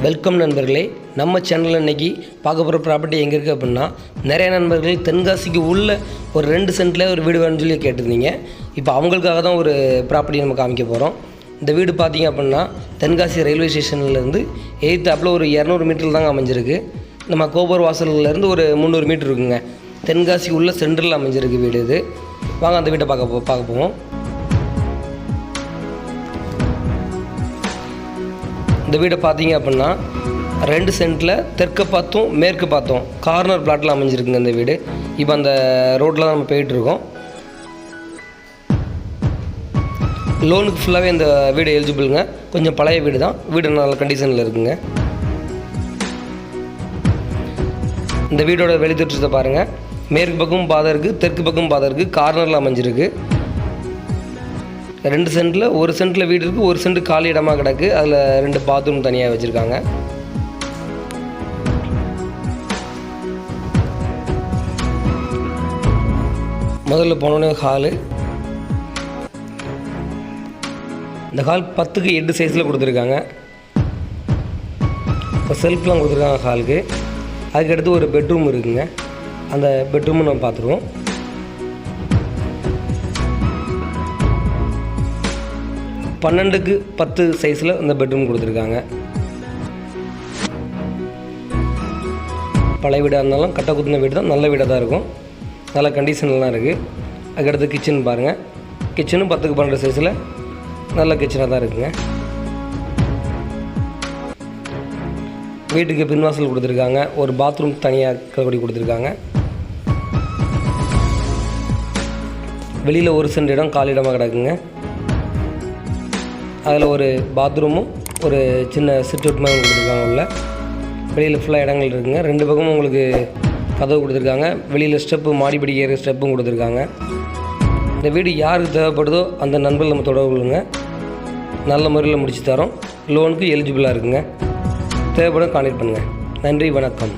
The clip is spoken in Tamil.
வெல்கம் நண்பர்களே, நம்ம சேனலில் இன்றைக்கி பார்க்க போகிற ப்ராப்பர்ட்டி எங்கே இருக்குது அப்படின்னா, நிறைய நண்பர்கள் தென்காசிக்கு உள்ள ஒரு 2 சென்ட்டில் ஒரு வீடு வேணும்னு சொல்லி கேட்டிருந்தீங்க. இப்போ அவங்களுக்காக தான் ஒரு ப்ராப்பர்ட்டி நம்ம காமிக்க போகிறோம். இந்த வீடு பார்த்திங்க அப்படின்னா தென்காசி ரயில்வே ஸ்டேஷன்லேருந்து எய்த்தாப்பில் ஒரு 200 மீட்டரில் தாங்க அமைஞ்சிருக்கு. நம்ம கோபுர வாசல்லேருந்து ஒரு 300 மீட்டர் இருக்குங்க. தென்காசி உள்ள சென்டரில் அமைஞ்சிருக்கு வீடு இது. வாங்க அந்த வீட்டை பார்க்க போவோம். இந்த வீடை பார்த்தீங்க அப்படின்னா 2 சென்ட்டில் தெற்கு பார்த்தும் மேற்கு பார்த்தும் கார்னர் பிளாட்டில் அமைஞ்சிருக்குங்க இந்த வீடு. இப்போ அந்த ரோட்டில் தான் நம்ம போயிட்டுருக்கோம். லோனுக்கு ஃபுல்லாகவே இந்த வீடு எலிஜிபிளுங்க. கொஞ்சம் பழைய வீடு தான், வீடு நல்ல கண்டிஷனில் இருக்குங்க. இந்த வீடோட வெளித்தோற்றத்தை பாருங்கள். மேற்கு பக்கமும் பாதை இருக்குது, தெற்கு பக்கமும் பாதை இருக்குது, கார்னரில் அமைஞ்சிருக்கு. 2 சென்ட்டில் 1 சென்ட்டில் வீடு இருக்குது, 1 சென்ட் காலி இடமாக கிடக்கு. அதில் 2 பாத்ரூம் தனியாக வச்சுருக்காங்க. முதல்ல போனோடனே ஹாலு. இந்த ஹால் 10க்கு 8 சைஸில் கொடுத்துருக்காங்க. இப்போ செல்ஃப்லாம் கொடுத்துருக்காங்க ஹாலுக்கு. அதுக்கடுத்து ஒரு பெட்ரூம் இருக்குங்க. அந்த பெட்ரூமும் நம்ம பார்த்துருவோம். பன்னெண்டுக்கு 10 சைஸில் இந்த பெட்ரூம் கொடுத்துருக்காங்க. பழைய வீடாக இருந்தாலும் கட்ட குத்தின வீடு தான், நல்ல வீடாக தான் இருக்கும். நல்ல கண்டிஷன்லாம் இருக்குது. அதுக்கடுத்து கிச்சன் பாருங்கள். கிச்சனும் 10க்கு 12 சைஸில் நல்ல கிச்சனாக தான் இருக்குங்க. வீட்டுக்கு பின்வாசல் கொடுத்துருக்காங்க. ஒரு பாத்ரூம் தனியாக கபடி கொடுத்துருக்காங்க. வெளியில் 1 சென்ட் இடம் காலி இடமாக கிடக்குங்க. அதில் ஒரு பாத்ரூமும் ஒரு சின்ன சிட் அவுட் மாதிரி கொடுத்துருக்காங்க. உள்ள வெளியில் ஃபுல்லாக இடங்கள் இருக்குங்க. 2 பக்கமும் உங்களுக்கு கதவு கொடுத்துருக்காங்க. வெளியில் ஸ்டெப்பு, மாடிப்படி ஏற ஸ்டெப்பும் கொடுத்துருக்காங்க. இந்த வீடு யாருக்கு தேவைப்படுதோ அந்த நண்பர்கள் நம்ம தொடர்பு கொள்ளுங்க. நல்ல முறையில் முடிச்சு தரோம். லோனுக்கு எலிஜிபிளாக இருக்குங்க. தேவைப்படும் கான்டெக்ட் பண்ணுங்கள். நன்றி, வணக்கம்.